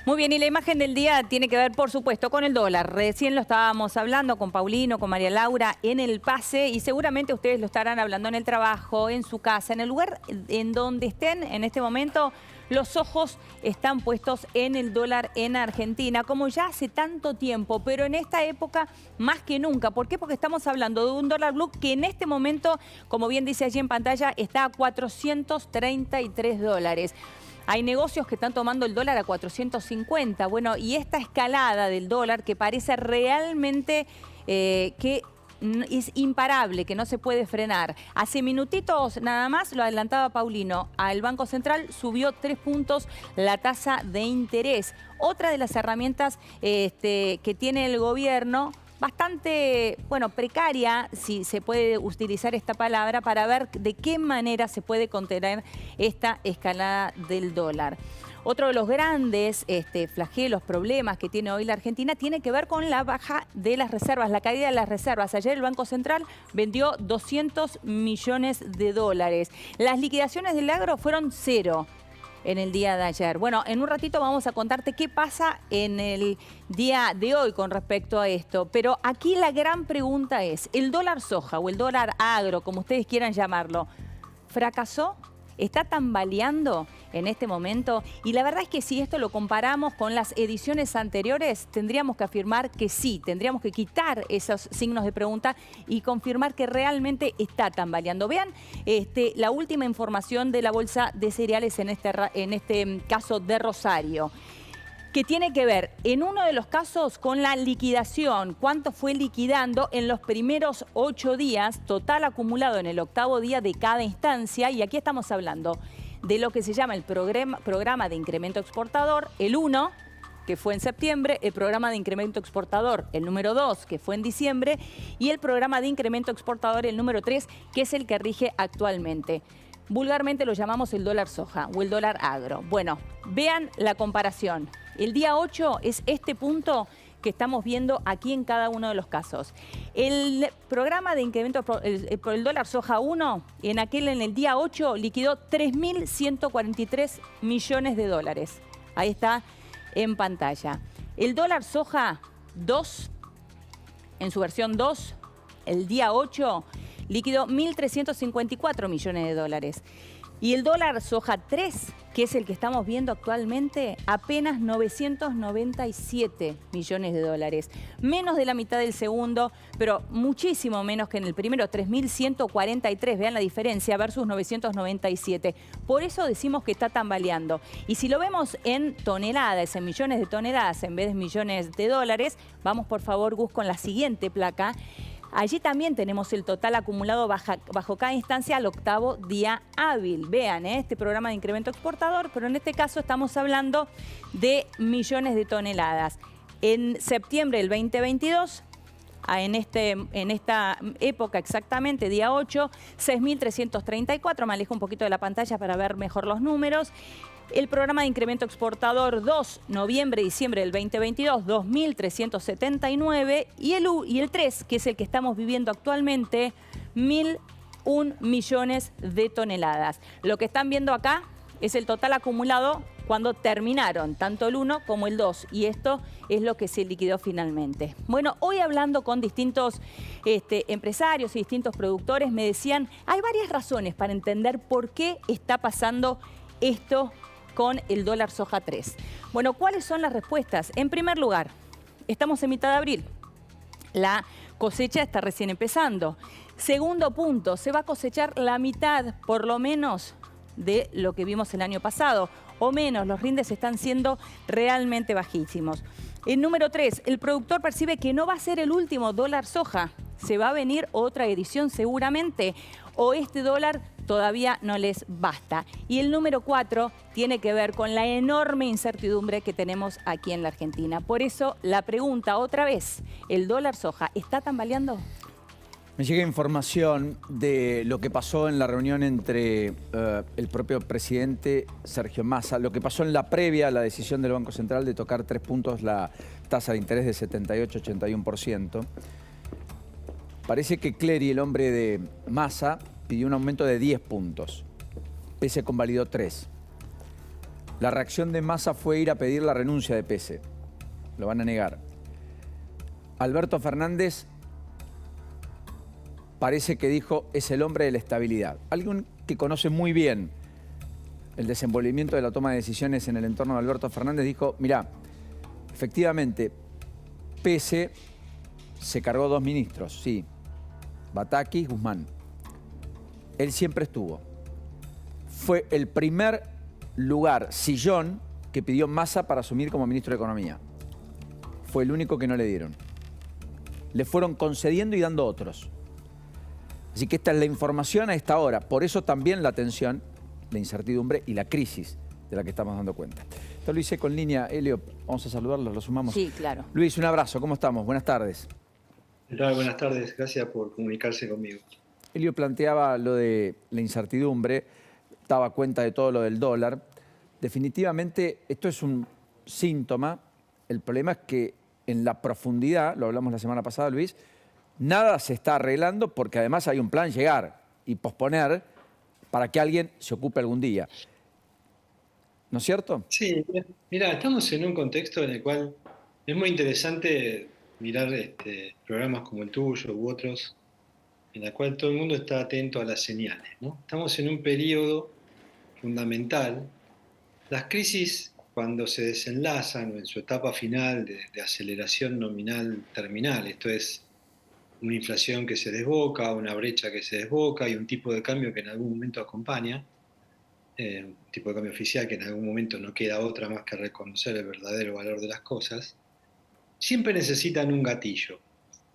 Muy bien, y la imagen del día tiene que ver, por supuesto, con el dólar. Recién lo estábamos hablando con Paulino, con María Laura, en el pase, y seguramente ustedes lo estarán hablando en el trabajo, en su casa, en el lugar en donde estén en este momento. Los ojos están puestos en el dólar en Argentina, como ya hace tanto tiempo, pero en esta época más que nunca. ¿Por qué? Porque estamos hablando de un dólar blue que en este momento, como bien dice allí en pantalla, está a 433 dólares. Hay negocios que están tomando el dólar a 450. Bueno, y esta escalada del dólar que parece realmente que es imparable, que no se puede frenar. Hace minutitos nada más, lo adelantaba Paulino, al Banco Central subió 3 puntos la tasa de interés. Otra de las herramientas que tiene el gobierno, bastante, bueno, precaria, si se puede utilizar esta palabra, para ver de qué manera se puede contener esta escalada del dólar. Otro de los grandes flagelos, problemas que tiene hoy la Argentina tiene que ver con la baja de las reservas, la caída de las reservas. Ayer el Banco Central vendió 200 millones de dólares. Las liquidaciones del agro fueron 0 en el día de ayer. Bueno, en un ratito vamos a contarte qué pasa en el día de hoy con respecto a esto. Pero aquí la gran pregunta es, ¿el dólar soja o el dólar agro, como ustedes quieran llamarlo, fracasó? ¿Está tambaleando en este momento? Y la verdad es que si esto lo comparamos con las ediciones anteriores, tendríamos que afirmar que sí, tendríamos que quitar esos signos de pregunta y confirmar que realmente está tambaleando. Vean la última información de la Bolsa de Cereales en este caso de Rosario, que tiene que ver, en uno de los casos, con la liquidación. ¿Cuánto fue liquidando en los primeros 8 días, total acumulado en el 8º día de cada instancia? Y aquí estamos hablando de lo que se llama el programa de incremento exportador, el 1, que fue en septiembre, el programa de incremento exportador, el número 2, que fue en diciembre, y el programa de incremento exportador, el número 3, que es el que rige actualmente. Vulgarmente lo llamamos el dólar soja o el dólar agro. Bueno, vean la comparación. El día 8 es este punto que estamos viendo aquí en cada uno de los casos. El programa de incremento por el dólar soja 1, en el día 8 liquidó 3.143 millones de dólares. Ahí está en pantalla. El dólar soja 2, en su versión 2, el día 8 liquidó 1.354 millones de dólares. Y el dólar soja 3, que es el que estamos viendo actualmente, apenas 997 millones de dólares. Menos de la mitad del segundo, pero muchísimo menos que en el primero, 3.143. Vean la diferencia, versus 997. Por eso decimos que está tambaleando. Y si lo vemos en toneladas, en millones de toneladas, en vez de millones de dólares, vamos por favor, Gus, con la siguiente placa. Allí también tenemos el total acumulado bajo cada instancia al 8º día hábil. Vean, este programa de incremento exportador, pero en este caso estamos hablando de millones de toneladas. En septiembre del 2022, en esta época exactamente, día 8, 6.334, me alejo un poquito de la pantalla para ver mejor los números. El programa de incremento exportador 2, noviembre-diciembre del 2022, 2.379. Y el 3, que es el que estamos viviendo actualmente, 1.001 millones de toneladas. Lo que están viendo acá es el total acumulado cuando terminaron tanto el 1 como el 2. Y esto es lo que se liquidó finalmente. Bueno, hoy hablando con distintos empresarios y distintos productores, me decían, hay varias razones para entender por qué está pasando esto con el dólar soja 3. Bueno, ¿cuáles son las respuestas? En primer lugar, estamos en mitad de abril. La cosecha está recién empezando. Segundo punto, se va a cosechar la mitad, por lo menos, de lo que vimos el año pasado. O menos, los rindes están siendo realmente bajísimos. El número 3, el productor percibe que no va a ser el último dólar soja. Se va a venir otra edición seguramente. O este dólar todavía no les basta. Y el número 4 tiene que ver con la enorme incertidumbre que tenemos aquí en la Argentina. Por eso la pregunta otra vez, ¿el dólar soja está tambaleando? Me llega información de lo que pasó en la reunión entre el propio presidente Sergio Massa, lo que pasó en la previa a la decisión del Banco Central de tocar 3 puntos la tasa de interés de 78-81%. Parece que Clery, el hombre de Massa, pidió un aumento de 10 puntos. Pese convalidó 3. La reacción de Massa fue ir a pedir la renuncia de Pese. Lo van a negar. Alberto Fernández parece que dijo, es el hombre de la estabilidad. Alguien que conoce muy bien el desenvolvimiento de la toma de decisiones en el entorno de Alberto Fernández dijo, mirá, efectivamente, Pese se cargó 2 ministros, sí, Batakis, Guzmán. Él siempre estuvo. Fue el primer lugar, sillón, que pidió Massa para asumir como ministro de Economía. Fue el único que no le dieron. Le fueron concediendo y dando otros. Así que esta es la información a esta hora. Por eso también la tensión, la incertidumbre y la crisis de la que estamos dando cuenta. Está Luis Seco en línea. Elio, vamos a saludarlo, lo sumamos. Sí, claro. Luis, un abrazo. ¿Cómo estamos? Buenas tardes. ¿Qué tal? Buenas tardes. Gracias por comunicarse conmigo. Elio planteaba lo de la incertidumbre, daba cuenta de todo lo del dólar. Definitivamente esto es un síntoma. El problema es que en la profundidad, lo hablamos la semana pasada, Luis, nada se está arreglando porque además hay un plan llegar y posponer para que alguien se ocupe algún día. ¿No es cierto? Sí, mira, estamos en un contexto en el cual es muy interesante mirar programas como el tuyo u otros, en el cual todo el mundo está atento a las señales, ¿no? Estamos en un periodo fundamental. Las crisis, cuando se desenlazan o en su etapa final de aceleración nominal terminal, esto es una inflación que se desboca, una brecha que se desboca y un tipo de cambio que en algún momento acompaña, un tipo de cambio oficial que en algún momento no queda otra más que reconocer el verdadero valor de las cosas, siempre necesitan un gatillo.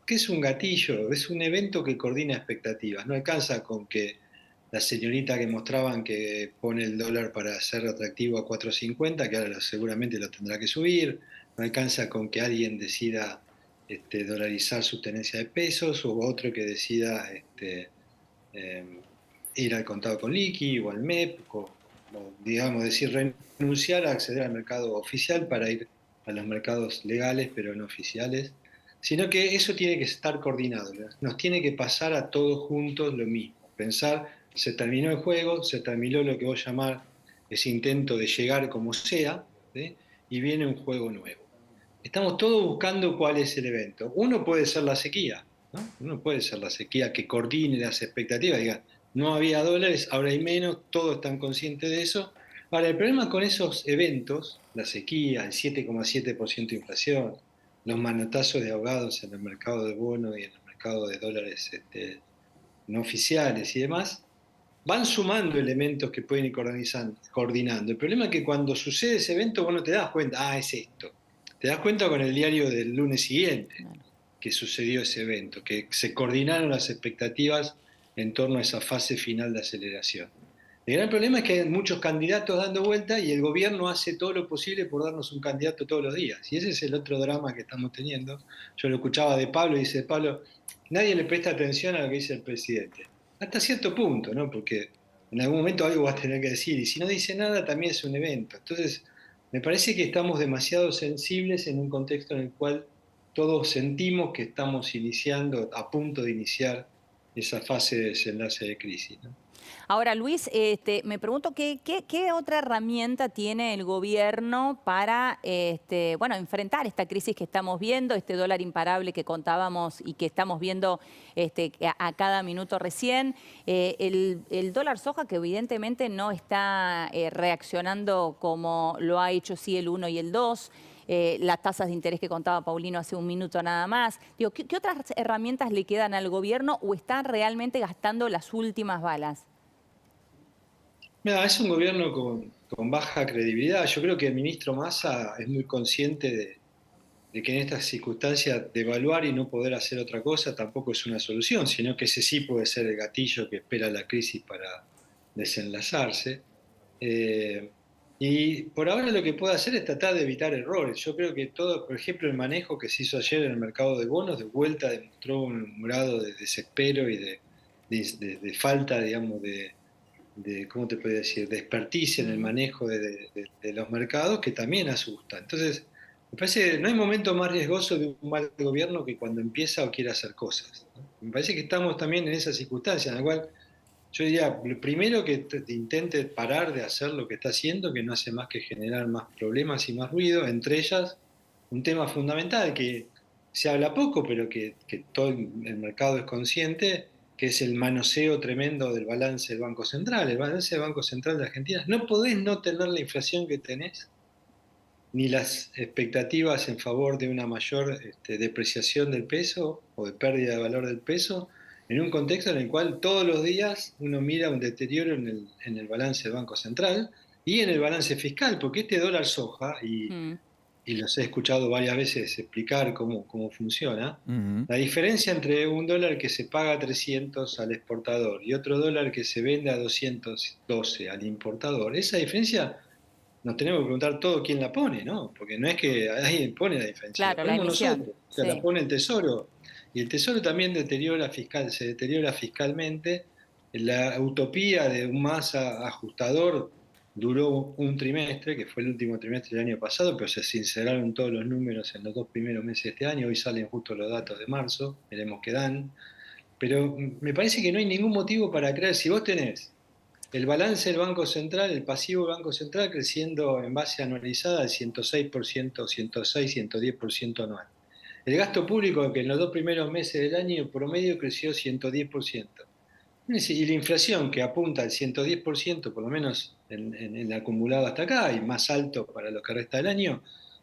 ¿Qué es un gatillo? Es un evento que coordina expectativas. No alcanza con que la señorita que mostraban que pone el dólar para ser atractivo a 4.50, que ahora seguramente lo tendrá que subir. No alcanza con que alguien decida dolarizar su tenencia de pesos o otro que decida ir al contado con liqui o al MEP, o digamos decir renunciar a acceder al mercado oficial para ir a los mercados legales pero no oficiales, sino que eso tiene que estar coordinado, nos tiene que pasar a todos juntos lo mismo, pensar, se terminó el juego, se terminó lo que vos llamar ese intento de llegar como sea, ¿sí? Y viene un juego nuevo. Estamos todos buscando cuál es el evento. Uno puede ser la sequía, ¿no? Uno puede ser la sequía que coordine las expectativas, diga, no había dólares, ahora hay menos, todos están conscientes de eso. Ahora, el problema con esos eventos, la sequía, el 7,7% de inflación, los manotazos de ahogados en el mercado de bonos y en el mercado de dólares no oficiales y demás, van sumando elementos que pueden ir coordinando. El problema es que cuando sucede ese evento vos no te das cuenta, es esto. Te das cuenta con el diario del lunes siguiente que sucedió ese evento, que se coordinaron las expectativas en torno a esa fase final de aceleración. El gran problema es que hay muchos candidatos dando vuelta y el gobierno hace todo lo posible por darnos un candidato todos los días. Y ese es el otro drama que estamos teniendo. Yo lo escuchaba de Pablo y dice, Pablo, nadie le presta atención a lo que dice el presidente. Hasta cierto punto, ¿no? Porque en algún momento algo vas a tener que decir. Y si no dice nada, también es un evento. Entonces, me parece que estamos demasiado sensibles en un contexto en el cual todos sentimos que estamos iniciando, a punto de iniciar esa fase de desenlace de crisis, ¿no? Ahora, Luis, me pregunto qué otra herramienta tiene el gobierno para bueno, enfrentar esta crisis que estamos viendo, este dólar imparable que contábamos y que estamos viendo a cada minuto recién. El dólar soja que evidentemente no está reaccionando como lo ha hecho sí el 1 y el 2. Las tasas de interés que contaba Paulino hace un minuto nada más. Digo, ¿qué otras herramientas le quedan al gobierno o están realmente gastando las últimas balas? Mira, es un gobierno con baja credibilidad. Yo creo que el ministro Massa es muy consciente de que en estas circunstancias devaluar y no poder hacer otra cosa tampoco es una solución, sino que ese sí puede ser el gatillo que espera la crisis para desenlazarse. Y por ahora lo que puede hacer es tratar de evitar errores. Yo creo que todo, por ejemplo, el manejo que se hizo ayer en el mercado de bonos, de vuelta demostró un grado de desespero y de falta, digamos, ¿cómo te puedo decir?, de experticia en el manejo de los mercados que también asusta. Entonces, me parece que no hay momento más riesgoso de un mal gobierno que cuando empieza o quiere hacer cosas, ¿no? Me parece que estamos también en esa circunstancia en la cual Yo diría, lo primero que intente parar de hacer lo que está haciendo, que no hace más que generar más problemas y más ruido, entre ellas un tema fundamental que se habla poco, pero que todo el mercado es consciente, que es el manoseo tremendo del balance del Banco Central. El balance del Banco Central de Argentina, no podés no tener la inflación que tenés, ni las expectativas en favor de una mayor depreciación del peso o de pérdida de valor del peso, en un contexto en el cual todos los días uno mira un deterioro en el balance del Banco Central y en el balance fiscal, porque este dólar soja, Mm, y los he escuchado varias veces explicar cómo funciona, Ujú. la diferencia entre un dólar que se paga a 300 al exportador y otro dólar que se vende a 212 al importador, esa diferencia nos tenemos que preguntar todo quién la pone, ¿no? Porque no es que alguien pone la diferencia, la claro, la ponemos emisión, nosotros, o sea, la sí. pone el Tesoro. Y el Tesoro también se deteriora fiscalmente. La utopía de un masa ajustador duró un trimestre, que fue el último trimestre del año pasado, pero se sinceraron todos los números en los 2 primeros meses de este año. Hoy salen justo los datos de marzo, veremos qué dan. Pero me parece que no hay ningún motivo para creer, si vos tenés el balance del Banco Central, el pasivo del Banco Central creciendo en base anualizada al 106%, 106, 110% anual. El gasto público que en los 2 primeros meses del año promedio creció 110%. Y la inflación que apunta al 110%, por lo menos en el acumulado hasta acá, y más alto para lo que resta del año,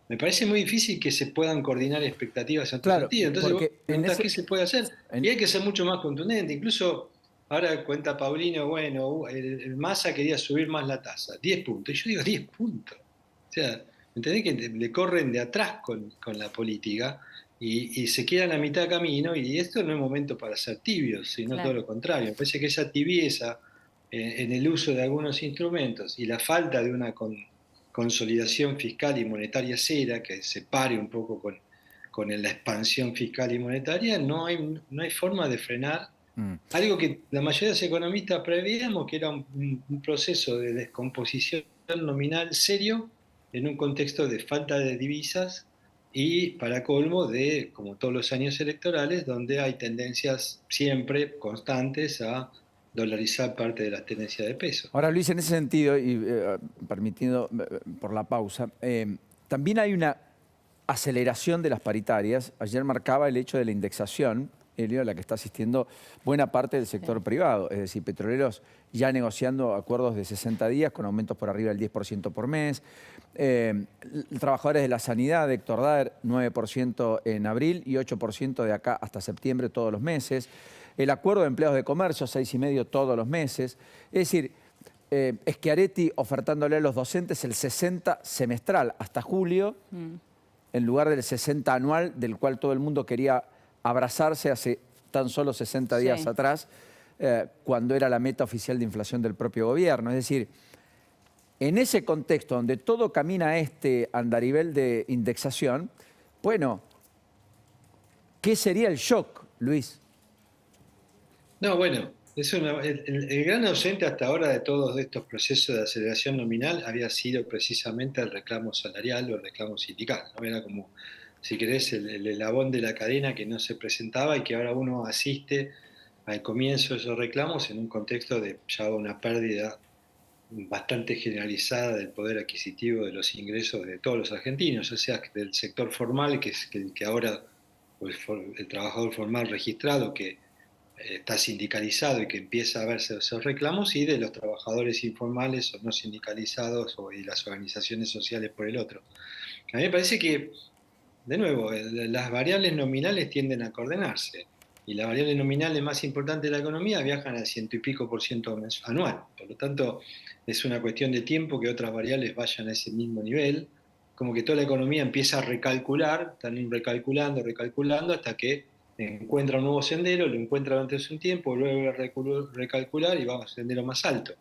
me parece muy difícil que se puedan coordinar expectativas en otro Claro, sentido. Entonces vos porque en preguntás ese... qué se puede hacer y en- hay que ser mucho más contundente. Incluso ahora cuenta Paulino, bueno, el Massa quería subir más la tasa, 10 puntos. Y yo digo 10 puntos. O sea, ¿entendés que le corren de atrás con la política? Y se quedan a mitad de camino, y esto no es momento para ser tibios, sino todo Claro. lo contrario. Me parece que esa tibieza en el uso de algunos instrumentos y la falta de una consolidación fiscal y monetaria seria que se pare un poco con la expansión fiscal y monetaria, no hay forma de frenar Mm. algo que la mayoría de los economistas preveíamos que era un proceso de descomposición nominal serio en un contexto de falta de divisas y, para colmo, de, como todos los años electorales, donde hay tendencias siempre constantes a dolarizar parte de las tenencias de peso. Ahora, Luis, en ese sentido, y permitiendo por la pausa, también hay una aceleración de las paritarias. Ayer marcaba el hecho de la indexación, Elio, a la que está asistiendo buena parte del sector Sí. privado, es decir, petroleros ya negociando acuerdos de 60 días con aumentos por arriba del 10% por mes. Trabajadores de la sanidad, de Héctor Daer, 9% en abril y 8% de acá hasta septiembre todos los meses. El acuerdo de empleados de comercio, 6,5% todos los meses. Es decir, Schiaretti ofertándole a los docentes el 60 semestral hasta julio, Mm, en lugar del 60 anual, del cual todo el mundo quería abrazarse hace tan solo 60 días sí. atrás, cuando era la meta oficial de inflación del propio gobierno. Es decir, en ese contexto donde todo camina a este andarivel de indexación, bueno, ¿qué sería el shock, Luis? No, bueno, el gran ausente hasta ahora de todos estos procesos de aceleración nominal había sido precisamente el reclamo salarial o el reclamo sindical, ¿no? Era como, si querés, el eslabón de la cadena que no se presentaba y que ahora uno asiste al comienzo de esos reclamos en un contexto de ya una pérdida bastante generalizada del poder adquisitivo de los ingresos de todos los argentinos, ya sea del sector formal, que es el que ahora, pues, el trabajador formal registrado, que está sindicalizado y que empieza a verse esos reclamos, y de los trabajadores informales o no sindicalizados y las organizaciones sociales por el otro. A mí me parece que, de nuevo, las variables nominales tienden a coordenarse y las variables nominales más importantes de la economía viajan al 100 y pico% anual. Por lo tanto, es una cuestión de tiempo que otras variables vayan a ese mismo nivel, como que toda la economía empieza a recalcular, están recalculando, recalculando, hasta que encuentra un nuevo sendero, lo encuentra durante un tiempo, vuelve a recalcular y va a un sendero más alto.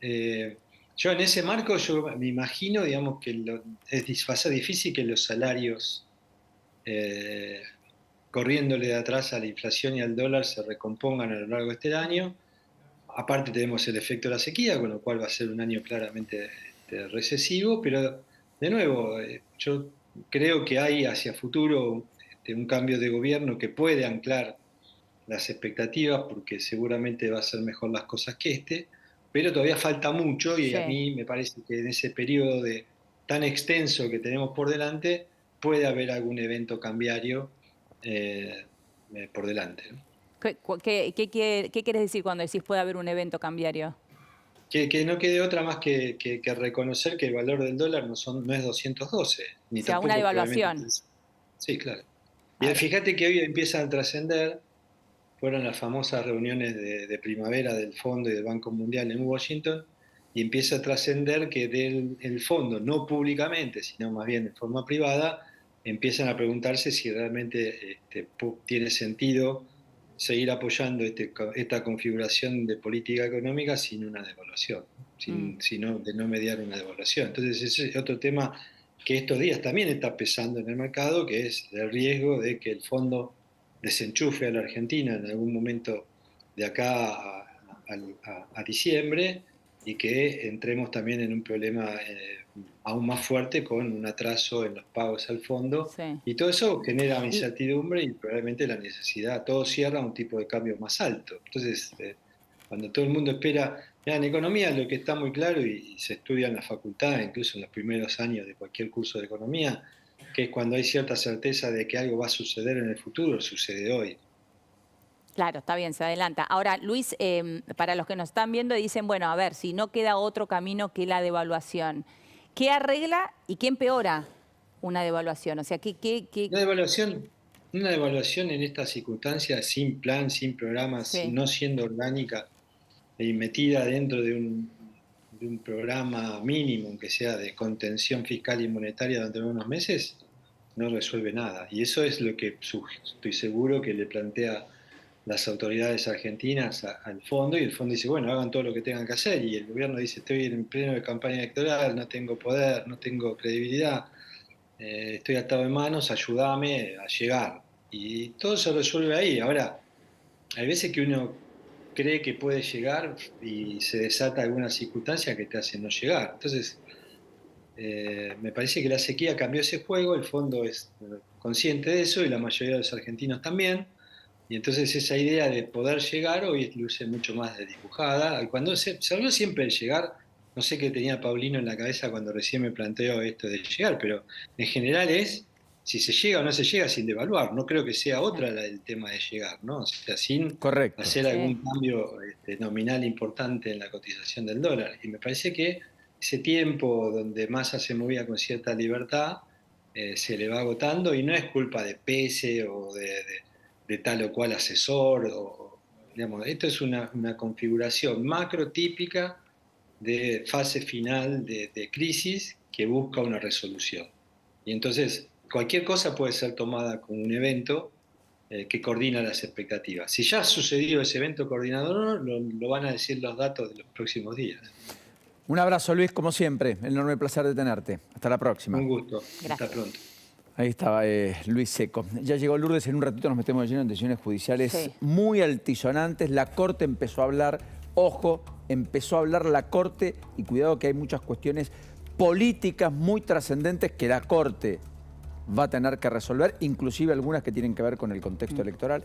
Eh, yo en ese marco, yo me imagino, digamos, que va a ser difícil que los salarios, eh, corriéndole de atrás a la inflación y al dólar, se recompongan a lo largo de este año. Aparte tenemos el efecto de la sequía, con lo cual va a ser un año claramente recesivo, pero de nuevo, yo creo que hay hacia futuro un cambio de gobierno que puede anclar las expectativas porque seguramente va a ser mejor las cosas que pero todavía falta mucho y a Sí. mí me parece que en ese periodo tan extenso que tenemos por delante puede haber algún evento cambiario eh, por delante, ¿no? ¿Qué quieres decir cuando decís puede haber un evento cambiario? Que no quede otra más que reconocer que el valor del dólar no es 212, O ni sea, una tampoco probablemente. devaluación. Sí, claro. Y Ahora, fíjate que hoy empiezan a trascender, fueron las famosas reuniones de primavera del Fondo y del Banco Mundial en Washington, y empieza a trascender que del el fondo, no públicamente, sino más bien de forma privada, empiezan a preguntarse si realmente tiene sentido seguir apoyando esta configuración de política económica sin una devaluación, mm, de no mediar una devaluación. Entonces ese es otro tema que estos días también está pesando en el mercado, que es el riesgo de que el fondo desenchufe a la Argentina en algún momento de acá a diciembre y que entremos también en un problema aún más fuerte con un atraso en los pagos al fondo. sí. Y todo eso genera Y, incertidumbre y probablemente la necesidad, todo cierra a un tipo de cambio más alto. Entonces, cuando todo el mundo espera, mira, en economía lo que está muy claro y se estudia en la facultad, incluso en los primeros años de cualquier curso de economía, que es cuando hay cierta certeza de que algo va a suceder en el futuro, sucede hoy. claro, está bien, se adelanta. Ahora, Luis, para los que nos están viendo dicen, bueno, a ver, si no queda otro camino que la devaluación, ¿qué arregla y qué empeora una devaluación? O sea, Una devaluación, una devaluación en estas circunstancias, sin plan, sin programas, sí. no siendo orgánica y metida dentro de un programa mínimo, aunque sea de contención fiscal y monetaria durante unos meses, no resuelve nada. Y eso es lo que estoy seguro que le plantea las autoridades argentinas al fondo, y el fondo dice, bueno, hagan todo lo que tengan que hacer, y el gobierno dice, estoy en pleno de campaña electoral, no tengo poder, no tengo credibilidad, estoy atado de manos, ayúdame a llegar. Y todo se resuelve ahí. Ahora, hay veces que uno cree que puede llegar y se desata alguna circunstancia que te hace no llegar. Entonces, me parece que la sequía cambió ese juego, el fondo es consciente de eso y la mayoría de los argentinos también. Y entonces esa idea de poder llegar hoy luce mucho más desdibujada. Y cuando se habló siempre de llegar, no sé qué tenía Paulino en la cabeza cuando recién me planteó esto de llegar, pero en general es si se llega o no se llega sin devaluar. No creo que sea otra el tema de llegar, ¿no? O sea, sin Correcto. hacer Sí. algún cambio nominal importante en la cotización del dólar. Y me parece que ese tiempo donde Massa se movía con cierta libertad se le va agotando y no es culpa de Pese o de tal o cual asesor. Digamos, esto es una configuración macro típica de fase final de crisis que busca una resolución. Y entonces cualquier cosa puede ser tomada como un evento que coordina las expectativas. Si ya ha sucedido ese evento coordinador, lo van a decir los datos de los próximos días. Un abrazo, Luis, como siempre. Enorme placer de tenerte. Hasta la próxima. Un gusto. Gracias. Hasta pronto. Ahí estaba Luis Seco. Ya llegó Lourdes, en un ratito nos metemos de lleno en decisiones judiciales Sí. muy altisonantes. La Corte empezó a hablar, ojo, empezó a hablar la Corte y cuidado que hay muchas cuestiones políticas muy trascendentes que la Corte va a tener que resolver, inclusive algunas que tienen que ver con el contexto electoral.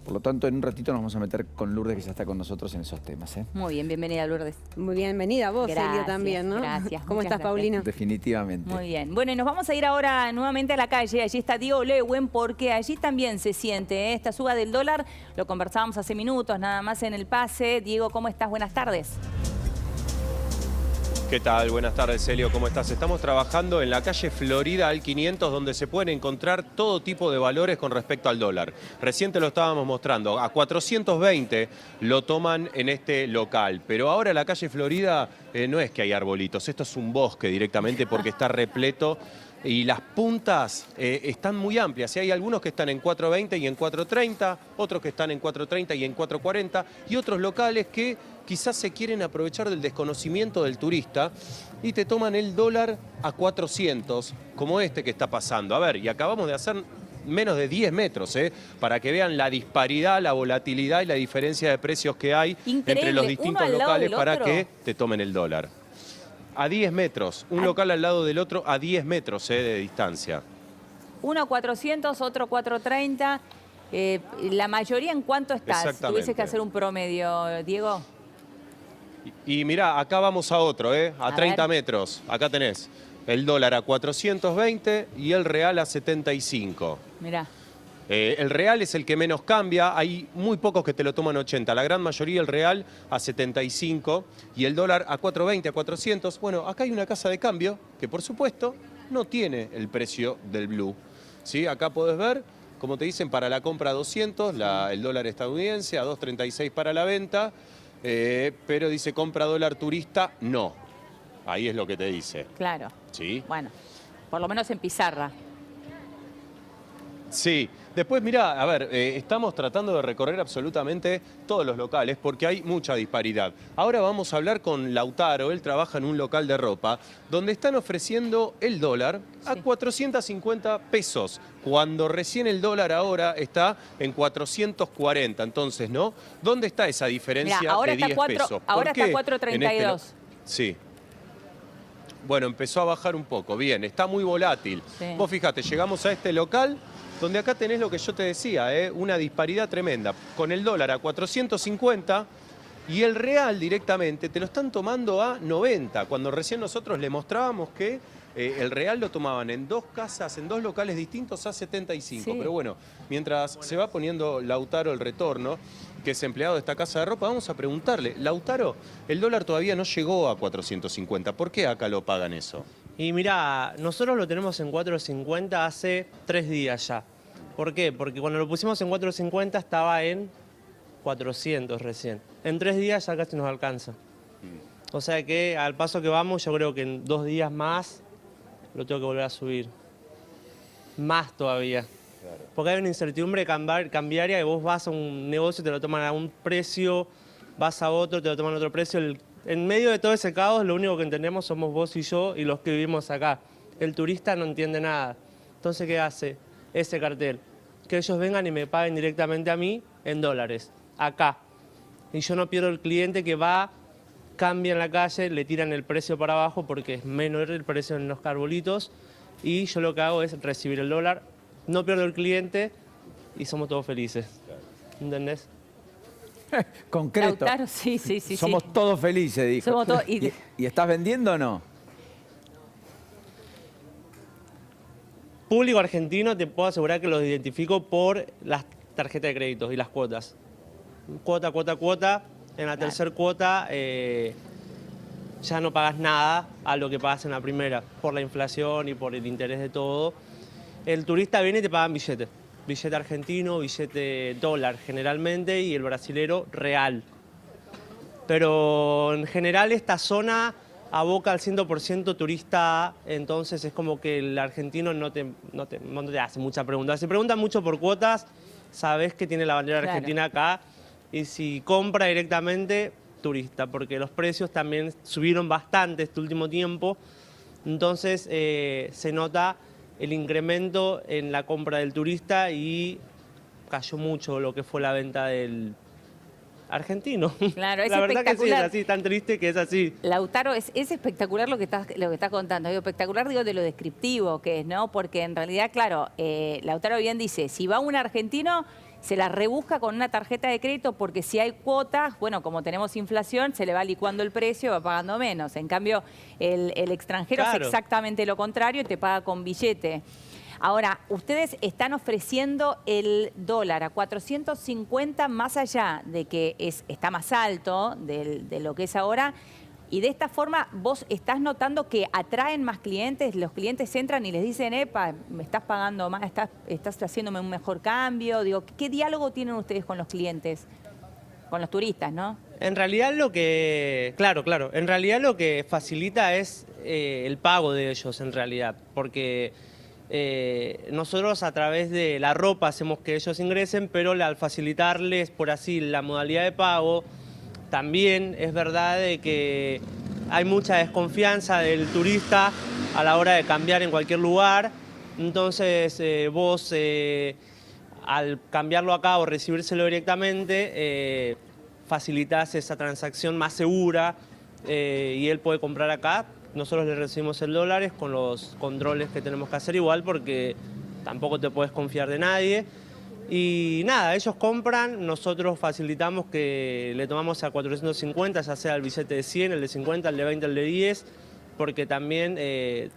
Por lo tanto, en un ratito nos vamos a meter con Lourdes, que ya está con nosotros en esos temas. Muy bien, bienvenida, Lourdes. Muy bienvenida vos, Gracias, Celia, también, ¿no? gracias, ¿Cómo muchas estás, gracias. Paulina? Definitivamente. Muy bien. Bueno, y nos vamos a ir ahora nuevamente a la calle. Allí está Diego Leuen, porque allí también se siente esta suba del dólar. Lo conversábamos hace minutos, nada más en el pase. Diego, ¿cómo estás? Buenas tardes. ¿Qué tal? Buenas tardes, Celio. ¿Cómo estás? Estamos trabajando en la calle Florida al 500, donde se pueden encontrar todo tipo de valores con respecto al dólar. Recién te lo estábamos mostrando. A 420 lo toman en este local. Pero ahora la calle Florida no es que hay arbolitos. Esto es un bosque directamente porque está repleto. Y las puntas están muy amplias. Hay algunos que están en 4.20 y en 4.30, otros que están en 4.30 y en 4.40, y otros locales que quizás se quieren aprovechar del desconocimiento del turista y te toman el dólar a 400, como este que está pasando. A ver, y acabamos de hacer menos de 10 metros, para que vean la disparidad, la volatilidad y la diferencia de precios que hay entre los distintos uno al lado locales del para otro. que te tomen el dólar. A 10 metros, un local al lado del otro a 10 metros de distancia. Uno 400, otro 430. La mayoría, ¿en cuánto estás? Exactamente. ¿Tuvieses que hacer un promedio, Diego? Y mirá, acá vamos a otro, a 30 metros. Acá tenés el dólar a 420 y el real a 75. Mirá. El real es el que menos cambia, hay muy pocos que te lo toman 80, la gran mayoría el real a 75 y el dólar a 420, a 400. Bueno, acá hay una casa de cambio que por supuesto no tiene el precio del blue. ¿Sí? Acá podés ver, como te dicen, para la compra 200, el dólar estadounidense, a 2.36 para la venta, pero dice compra dólar turista, no. Ahí es lo que te dice. Claro. ¿Sí? Bueno, por lo menos en pizarra. Sí, después mirá, a ver, estamos tratando de recorrer absolutamente todos los locales porque hay mucha disparidad. Ahora vamos a hablar con Lautaro, él trabaja en un local de ropa, donde están ofreciendo el dólar a 450 pesos, cuando recién el dólar ahora está en 440, entonces, ¿no? ¿Dónde está esa diferencia Mirá, ahora de 10 está pesos? Ahora ¿Por qué está 4.32. Sí. Bueno, empezó a bajar un poco, bien, está muy volátil. Sí. Vos fíjate, llegamos a este local donde acá tenés lo que yo te decía, una disparidad tremenda. Con el dólar a 450 y el real directamente te lo están tomando a 90, cuando recién nosotros le mostrábamos que el real lo tomaban en dos casas, en dos locales distintos a 75. Sí. Pero bueno, mientras se va poniendo Lautaro el retorno, que es empleado de esta casa de ropa, vamos a preguntarle, Lautaro, el dólar todavía no llegó a 450, ¿por qué acá lo pagan eso? Y mirá, nosotros lo tenemos en 4.50 hace 3 días ya. ¿Por qué? Porque cuando lo pusimos en 4.50 estaba en 400 recién. En 3 días ya casi nos alcanza. O sea que al paso que vamos, yo creo que en 2 días más lo tengo que volver a subir. Más todavía. Porque hay una incertidumbre cambiaria que vos vas a un negocio, te lo toman a un precio, vas a otro, te lo toman a otro precio. En medio de todo ese caos, lo único que entendemos somos vos y yo y los que vivimos acá. El turista no entiende nada. Entonces, ¿qué hace ese cartel? Que ellos vengan y me paguen directamente a mí en dólares, acá. Y yo no pierdo el cliente que va, cambia en la calle, le tiran el precio para abajo porque es menor el precio en los carbolitos. Y yo lo que hago es recibir el dólar, no pierdo el cliente y somos todos felices. ¿Entendés? Concreto. Lautaro, sí. Somos todos felices, dijo. Somos todos- ¿Y estás vendiendo o no? Público argentino, te puedo asegurar que los identifico por las tarjetas de crédito y las cuotas. Cuota. En la tercera cuota ya no pagas nada a lo que pagas en la primera, por la inflación y por el interés de todo. El turista viene y te pagan billete. Billete argentino, billete dólar generalmente y el brasilero real. Pero en general esta zona aboca al 100% turista, entonces es como que el argentino no te hace mucha pregunta. Se preguntan mucho por cuotas, sabes que tiene la bandera Claro. argentina acá y si compra directamente, turista, porque los precios también subieron bastante este último tiempo, entonces se nota el incremento en la compra del turista y cayó mucho lo que fue la venta del argentino. Claro, es la verdad que sí, es espectacular. así, tan triste que es así. Lautaro, es espectacular lo que estás contando. Digo, espectacular, digo, de lo descriptivo que es, ¿no? Porque en realidad, claro, Lautaro bien dice, si va un argentino, se la rebusca con una tarjeta de crédito porque si hay cuotas, bueno, como tenemos inflación, se le va licuando el precio, va pagando menos. En cambio, el extranjero Claro. hace exactamente lo contrario, te paga con billete. Ahora, ustedes están ofreciendo el dólar a 450 más allá de que está más alto de lo que es ahora. Y de esta forma vos estás notando que atraen más clientes, los clientes entran y les dicen, epa, me estás pagando más, estás haciéndome un mejor cambio. Digo, ¿qué diálogo tienen ustedes con los clientes? Con los turistas, ¿no? En realidad claro, en realidad lo que facilita es el pago de ellos en realidad, porque nosotros a través de la ropa hacemos que ellos ingresen, pero al facilitarles por así la modalidad de pago, también es verdad de que hay mucha desconfianza del turista a la hora de cambiar en cualquier lugar, entonces vos al cambiarlo acá o recibírselo directamente, facilitas esa transacción más segura y él puede comprar acá. Nosotros le recibimos el dólar con los controles que tenemos que hacer igual porque tampoco te puedes confiar de nadie. Y nada, ellos compran, nosotros facilitamos que le tomamos a 450, ya sea el billete de 100, el de 50, el de 20, el de 10, porque también,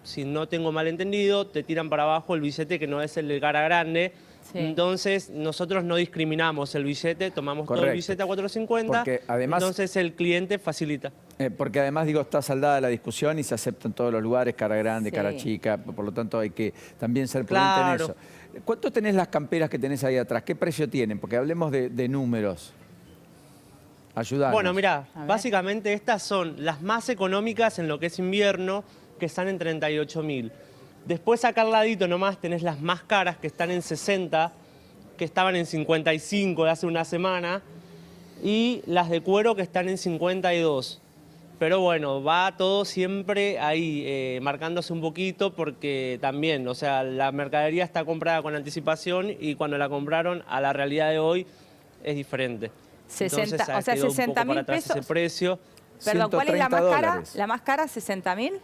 si no tengo mal entendido, te tiran para abajo el billete que no es el de cara grande. Sí. Entonces, nosotros no discriminamos el billete, tomamos todo el Correcto. billete a 450, Porque además- entonces el cliente facilita. Porque además, digo, está saldada la discusión y se acepta en todos los lugares, cara grande, Sí. cara chica, por lo tanto hay que también ser prudente en Claro. eso. ¿Cuánto tenés las camperas que tenés ahí atrás? ¿Qué precio tienen? Porque hablemos de números. Ayudanos. Bueno, mira, A ver. básicamente estas son las más económicas en lo que es invierno, que están en 38.000. Después acá al ladito nomás tenés las más caras que están en 60, que estaban en 55 de hace una semana, y las de cuero que están en 52. Pero bueno, va todo siempre ahí, marcándose un poquito porque también, o sea, la mercadería está comprada con anticipación y cuando la compraron a la realidad de hoy es diferente. 60, Entonces, o sea, quedó un poco 60.000 para atrás pesos. ese precio. Perdón, ¿cuál es la más cara? $130. ¿La más cara, 60.000?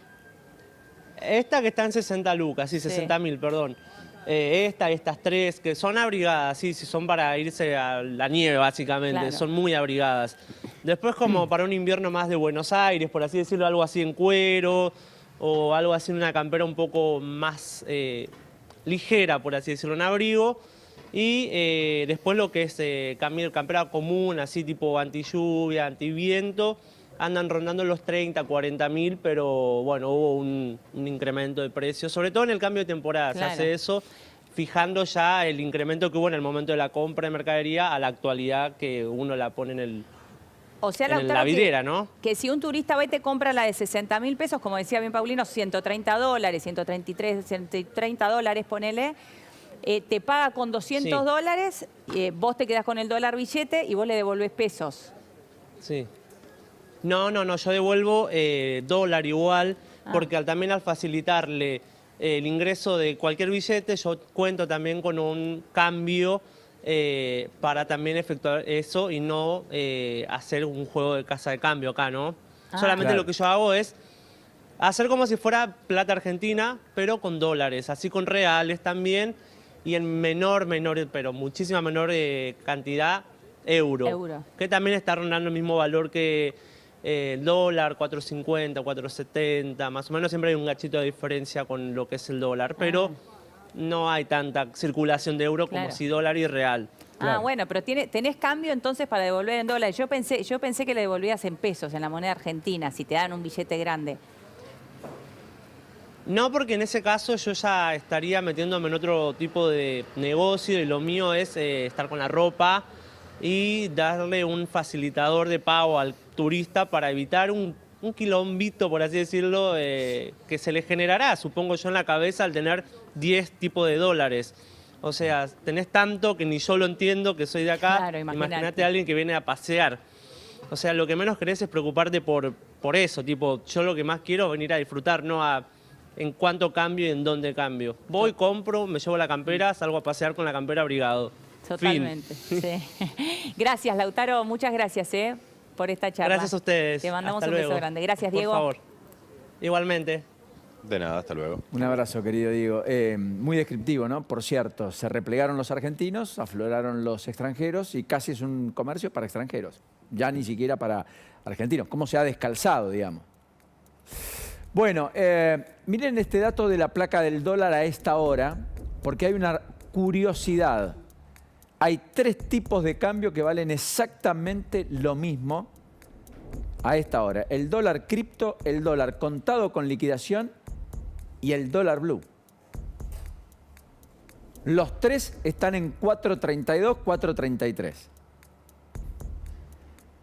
Esta que está en 60 lucas, sí, Sí. 60.000, perdón. Estas tres, que son abrigadas, sí, son para irse a la nieve, básicamente, Claro. son muy abrigadas. Después como para un invierno más de Buenos Aires, por así decirlo, algo así en cuero, o algo así en una campera un poco más ligera, por así decirlo, en abrigo. Y después lo que es campera común, así tipo anti-lluvia, anti-viento, andan rondando los 30, 40.000, pero bueno, hubo un incremento de precios, sobre todo en el cambio de temporada. Claro. Se hace eso fijando ya el incremento que hubo en el momento de la compra de mercadería a la actualidad que uno la pone en el... O sea, En Lautaro, la vidriera, ¿no? Que si un turista va y te compra la de 60.000 pesos, como decía bien Paulino, $130, 133, $130, ponele, te paga con $200, vos te quedás con el dólar billete y vos le devolvés pesos. Sí. No, yo devuelvo dólar igual, porque también al facilitarle el ingreso de cualquier billete, yo cuento también con un cambio para también efectuar eso y no hacer un juego de casa de cambio acá, ¿no? Solamente Claro. lo que yo hago es hacer como si fuera plata argentina, pero con dólares, así con reales también, y en menor, pero muchísima menor cantidad, euro. Que también está rondando el mismo valor que el dólar, 4.50, 4.70, más o menos siempre hay un gachito de diferencia con lo que es el dólar, pero no hay tanta circulación de euro como Claro. si dólar y real. Ah, bueno, pero tenés cambio entonces para devolver en dólares. Yo pensé que le devolvías en pesos, en la moneda argentina, si te dan un billete grande. No, porque en ese caso yo ya estaría metiéndome en otro tipo de negocio y lo mío es estar con la ropa y darle un facilitador de pago al turista para evitar un quilombito, por así decirlo, que se le generará, supongo yo, en la cabeza al tener 10 tipos de dólares. O sea, tenés tanto que ni yo lo entiendo, que soy de acá. Claro, imagínate a alguien que viene a pasear. O sea, lo que menos querés es preocuparte por eso. Tipo, yo lo que más quiero es venir a disfrutar, no a en cuánto cambio y en dónde cambio. Voy, compro, me llevo la campera, salgo a pasear con la campera abrigado. Totalmente, sí. Gracias, Lautaro, muchas gracias por esta charla. Gracias a ustedes. Te mandamos Hasta un beso luego. grande. Gracias, Diego. Por favor. Igualmente. De nada, hasta luego. Un abrazo, querido Diego. Muy descriptivo, ¿no? Por cierto, se replegaron los argentinos, afloraron los extranjeros y casi es un comercio para extranjeros. Ya ni siquiera para argentinos. ¿Cómo se ha descalzado, digamos? Bueno, miren este dato de la placa del dólar a esta hora, porque hay una curiosidad. Hay 3 tipos de cambio que valen exactamente lo mismo a esta hora. El dólar cripto, el dólar contado con liquidación y el dólar blue. Los 3 están en 4.32, 4.33.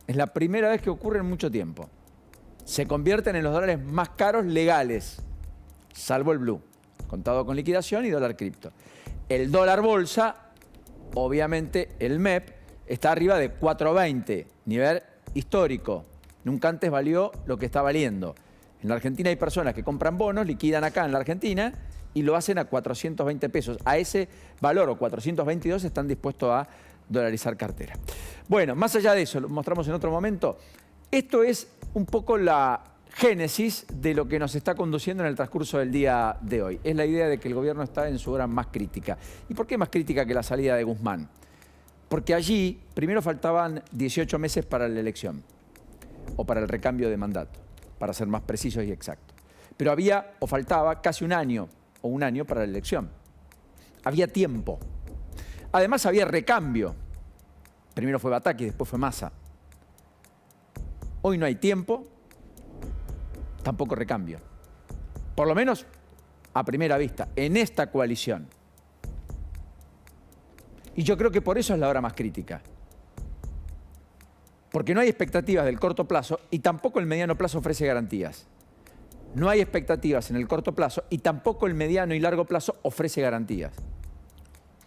Es la primera vez que ocurre en mucho tiempo. Se convierten en los dólares más caros legales, salvo el blue, contado con liquidación y dólar cripto. El dólar bolsa, obviamente el MEP, está arriba de 4.20, nivel histórico. Nunca antes valió lo que está valiendo. En la Argentina hay personas que compran bonos, liquidan acá en la Argentina y lo hacen a 420 pesos. A ese valor, o 422, están dispuestos a dolarizar cartera. Bueno, más allá de eso, lo mostramos en otro momento. Esto es un poco la génesis de lo que nos está conduciendo en el transcurso del día de hoy. Es la idea de que el gobierno está en su hora más crítica. ¿Y por qué más crítica que la salida de Guzmán? Porque allí, primero faltaban 18 meses para la elección, o para el recambio de mandato, para ser más precisos y exactos. Pero había, o faltaba, casi un año para la elección. Había tiempo. Además había recambio. Primero fue Bataki, después fue Massa. Hoy no hay tiempo, tampoco recambio. Por lo menos a primera vista, en esta coalición. Y yo creo que por eso es la hora más crítica. Porque no hay expectativas del corto plazo y tampoco el mediano plazo ofrece garantías. No hay expectativas en el corto plazo y tampoco el mediano y largo plazo ofrece garantías.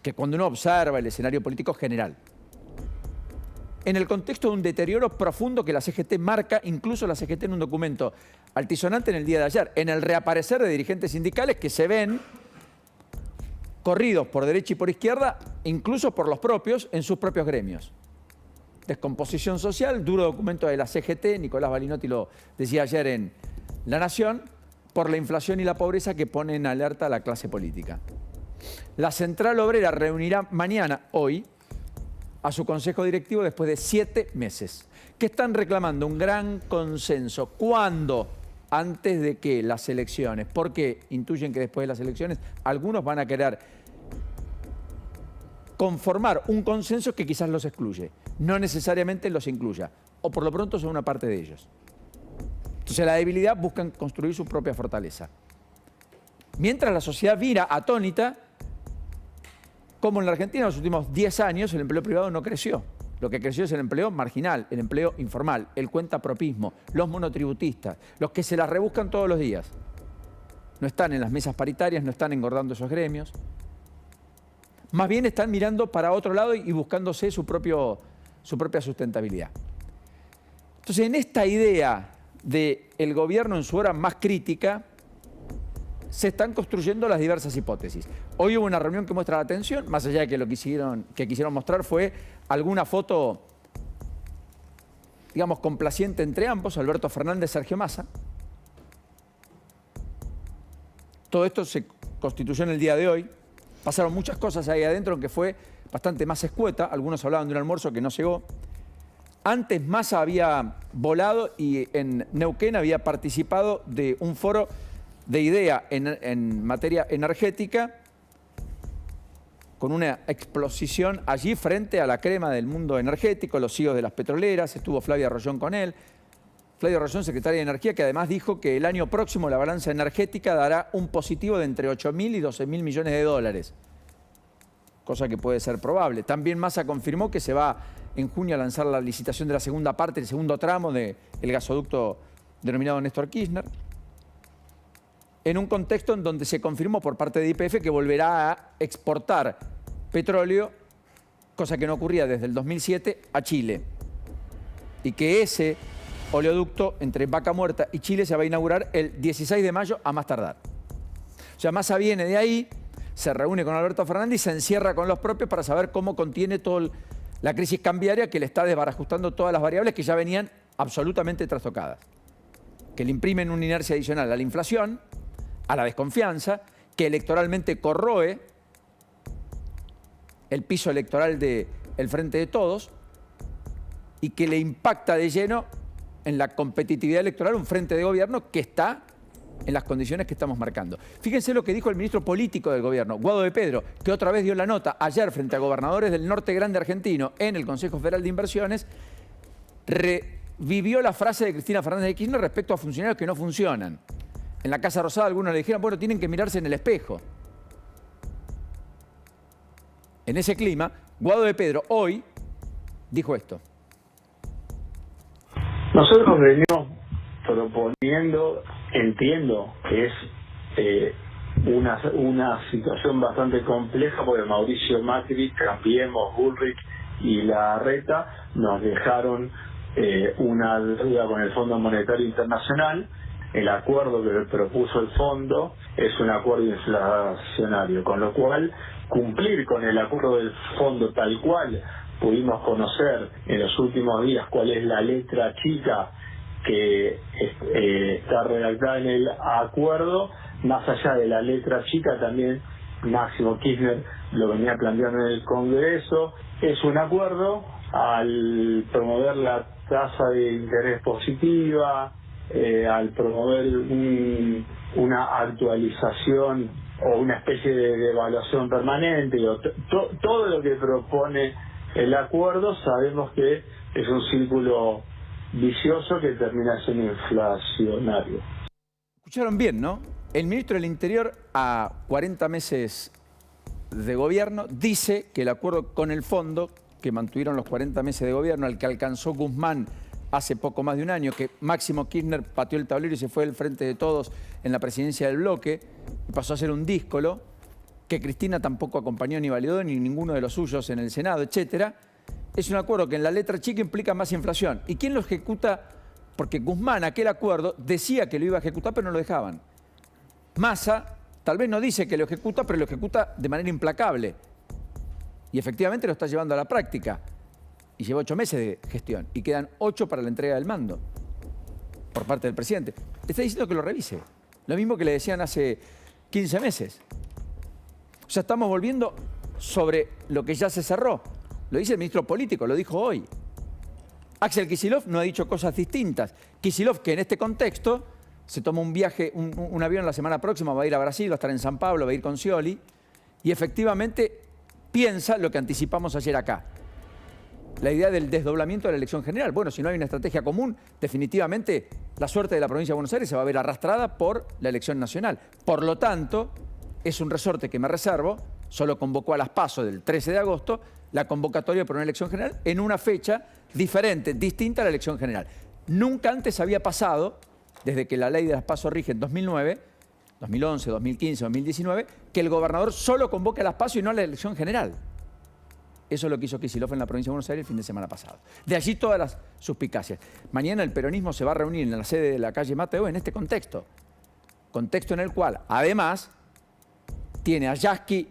Que cuando uno observa el escenario político general, en el contexto de un deterioro profundo que la CGT marca, incluso la CGT en un documento altisonante en el día de ayer, en el reaparecer de dirigentes sindicales que se ven corridos por derecha y por izquierda, incluso por los propios, en sus propios gremios. Descomposición social, duro documento de la CGT, Nicolás Balinotti lo decía ayer en La Nación, por la inflación y la pobreza que pone en alerta a la clase política. La Central Obrera reunirá mañana, hoy, a su consejo directivo después de 7 meses, que están reclamando un gran consenso. ¿Cuándo? Antes de que las elecciones. Porque intuyen que después de las elecciones algunos van a querer conformar un consenso que quizás los excluye. No necesariamente los incluya. O por lo pronto son una parte de ellos. Entonces la debilidad buscan construir su propia fortaleza. Mientras la sociedad mira atónita como en la Argentina en los últimos 10 años el empleo privado no creció. Lo que creció es el empleo marginal, el empleo informal, el cuentapropismo, los monotributistas, los que se las rebuscan todos los días. No están en las mesas paritarias, no están engordando esos gremios. Más bien están mirando para otro lado y buscándose su propia sustentabilidad. Entonces, en esta idea del gobierno en su hora más crítica, se están construyendo las diversas hipótesis. Hoy hubo una reunión que muestra la tensión, más allá de que lo que quisieron mostrar fue alguna foto, digamos, complaciente entre ambos, Alberto Fernández, Sergio Massa. Todo esto se constituyó en el día de hoy. Pasaron muchas cosas ahí adentro, aunque fue bastante más escueta. Algunos hablaban de un almuerzo que no llegó. Antes Massa había volado y en Neuquén había participado de un foro de idea en materia energética, con una exposición allí frente a la crema del mundo energético, los CEOs de las petroleras, estuvo Flavia Rollón con él. Flavia Rollón, secretaria de Energía, que además dijo que el año próximo la balanza energética dará un positivo de entre 8.000 y 12.000 millones de dólares, cosa que puede ser probable. También Massa confirmó que se va en junio a lanzar la licitación de la segunda parte, el segundo tramo del gasoducto denominado Néstor Kirchner, en un contexto en donde se confirmó por parte de YPF que volverá a exportar petróleo, cosa que no ocurría desde el 2007, a Chile. Y que ese oleoducto entre Vaca Muerta y Chile se va a inaugurar el 16 de mayo a más tardar. O sea, Massa viene de ahí, se reúne con Alberto Fernández y se encierra con los propios para saber cómo contiene toda la crisis cambiaria que le está desbarajustando todas las variables que ya venían absolutamente trastocadas. Que le imprimen una inercia adicional a la inflación, a la desconfianza, que electoralmente corroe el piso electoral del Frente de Todos y que le impacta de lleno en la competitividad electoral un frente de gobierno que está en las condiciones que estamos marcando. Fíjense lo que dijo el ministro político del gobierno, Guado de Pedro, que otra vez dio la nota ayer frente a gobernadores del norte grande argentino en el Consejo Federal de Inversiones, revivió la frase de Cristina Fernández de Kirchner respecto a funcionarios que no funcionan. En la Casa Rosada algunos le dijeron, bueno, tienen que mirarse en el espejo. En ese clima, Guado de Pedro hoy dijo esto. Nosotros venimos proponiendo, entiendo que es una situación bastante compleja porque Mauricio Macri, Cambiemos, Bullrich y Larreta nos dejaron una deuda con el Fondo Monetario Internacional. El acuerdo que propuso el fondo es un acuerdo inflacionario, con lo cual cumplir con el acuerdo del fondo tal cual pudimos conocer en los últimos días cuál es la letra chica que está redactada en el acuerdo, más allá de la letra chica, también Máximo Kirchner lo venía planteando en el Congreso. Es un acuerdo al promover la tasa de interés positiva, al promover una actualización o una especie de evaluación permanente, todo lo que propone el acuerdo, sabemos que es un círculo vicioso que termina siendo inflacionario. Escucharon bien, ¿no? El ministro del Interior, a 40 meses de gobierno, dice que el acuerdo con el fondo, que mantuvieron los 40 meses de gobierno, al que alcanzó Guzmán hace poco más de un año, que Máximo Kirchner pateó el tablero y se fue del frente de todos en la presidencia del bloque, y pasó a ser un díscolo, que Cristina tampoco acompañó ni validó, ni ninguno de los suyos en el Senado, etcétera. Es un acuerdo que en la letra chica implica más inflación. ¿Y quién lo ejecuta? Porque Guzmán, aquel acuerdo, decía que lo iba a ejecutar, pero no lo dejaban. Massa tal vez no dice que lo ejecuta, pero lo ejecuta de manera implacable. Y efectivamente lo está llevando a la práctica. Y lleva 8 meses de gestión. Y quedan 8 para la entrega del mando por parte del presidente. Está diciendo que lo revise. Lo mismo que le decían hace 15 meses. O sea, estamos volviendo sobre lo que ya se cerró. Lo dice el ministro político, lo dijo hoy. Axel Kicillof no ha dicho cosas distintas. Kicillof, que en este contexto se toma un viaje, un avión la semana próxima, va a ir a Brasil, va a estar en San Pablo, va a ir con Scioli, y efectivamente piensa lo que anticipamos ayer acá. La idea del desdoblamiento de la elección general. Bueno, si no hay una estrategia común, definitivamente la suerte de la provincia de Buenos Aires se va a ver arrastrada por la elección nacional. Por lo tanto, es un resorte que me reservo, solo convocó a las PASO del 13 de agosto, la convocatoria por una elección general en una fecha diferente, distinta a la elección general. Nunca antes había pasado, desde que la ley de las PASO rige en 2009, 2011, 2015, 2019, que el gobernador solo convoque a las PASO y no a la elección general. Eso es lo que hizo Kicillof en la provincia de Buenos Aires el fin de semana pasado. De allí todas las suspicacias. Mañana el peronismo se va a reunir en la sede de la calle Mateo en este contexto. Contexto en el cual, además, tiene a Yasky,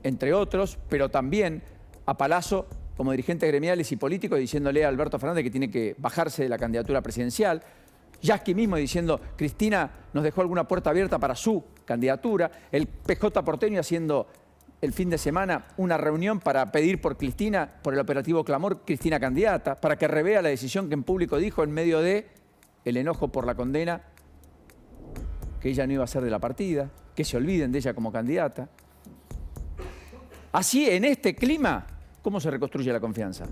entre otros, pero también a Palazzo como dirigentes gremiales y políticos diciéndole a Alberto Fernández que tiene que bajarse de la candidatura presidencial. Yasky mismo diciendo, Cristina nos dejó alguna puerta abierta para su candidatura. El PJ porteño haciendo el fin de semana una reunión para pedir por Cristina, por el operativo Clamor, Cristina candidata, para que revea la decisión que en público dijo en medio de el enojo por la condena, que ella no iba a ser de la partida, que se olviden de ella como candidata. Así, en este clima, ¿cómo se reconstruye la confianza?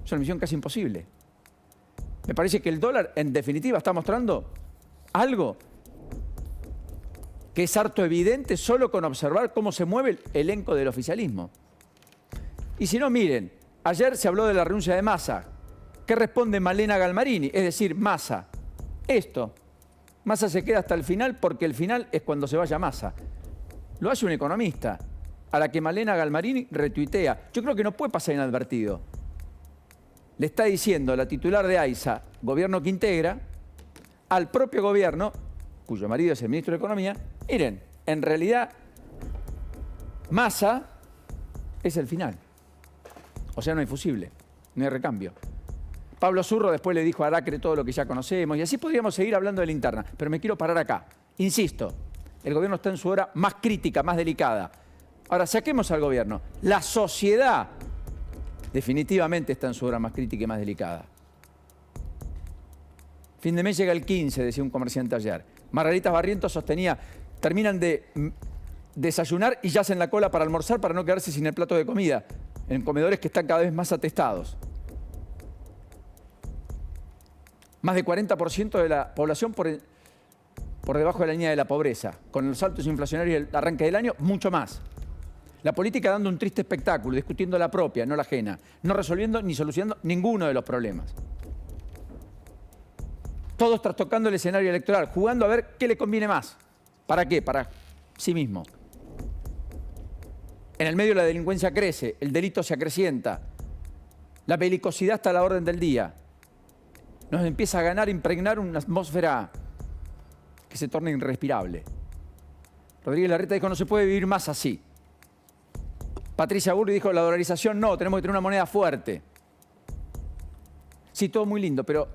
Es una misión casi imposible. Me parece que el dólar, en definitiva, está mostrando algo que es harto evidente solo con observar cómo se mueve el elenco del oficialismo. Y si no, miren, ayer se habló de la renuncia de Massa. ¿Qué responde Malena Galmarini? Es decir, Massa. Esto. Massa se queda hasta el final porque el final es cuando se vaya Massa. Lo hace un economista, a la que Malena Galmarini retuitea. Yo creo que no puede pasar inadvertido. Le está diciendo la titular de AISA, gobierno que integra, al propio gobierno, cuyo marido es el ministro de Economía, miren, en realidad Massa es el final. O sea, no hay fusible, no hay recambio. Pablo Zurro después le dijo a Aracre todo lo que ya conocemos y así podríamos seguir hablando de la interna. Pero me quiero parar acá. Insisto, el gobierno está en su hora más crítica, más delicada. Ahora, saquemos al gobierno. La sociedad definitivamente está en su hora más crítica y más delicada. Fin de mes llega el 15, decía un comerciante ayer. Margaritas Barrientos sostenía, terminan de desayunar y ya hacen la cola para almorzar para no quedarse sin el plato de comida, en comedores que están cada vez más atestados. Más de 40% de la población por debajo de la línea de la pobreza. Con los saltos inflacionarios del arranque del año, mucho más. La política dando un triste espectáculo, discutiendo la propia, no la ajena, no resolviendo ni solucionando ninguno de los problemas. Todos trastocando el escenario electoral, jugando a ver qué le conviene más. ¿Para qué? Para sí mismo. En el medio la delincuencia crece, el delito se acrecienta, la belicosidad está a la orden del día. Nos empieza a ganar, impregnar una atmósfera que se torna irrespirable. Rodríguez Larreta dijo, no se puede vivir más así. Patricia Burri dijo, la dolarización no, tenemos que tener una moneda fuerte. Sí, todo muy lindo, pero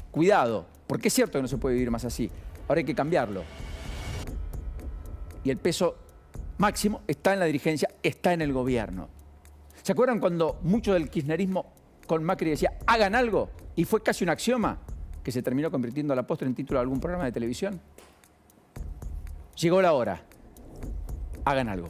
cuidado, porque es cierto que no se puede vivir más así. Ahora hay que cambiarlo. Y el peso máximo está en la dirigencia, está en el gobierno. ¿Se acuerdan cuando mucho del kirchnerismo con Macri decía, hagan algo? Y fue casi un axioma que se terminó convirtiendo a la postre en título de algún programa de televisión. Llegó la hora. Hagan algo.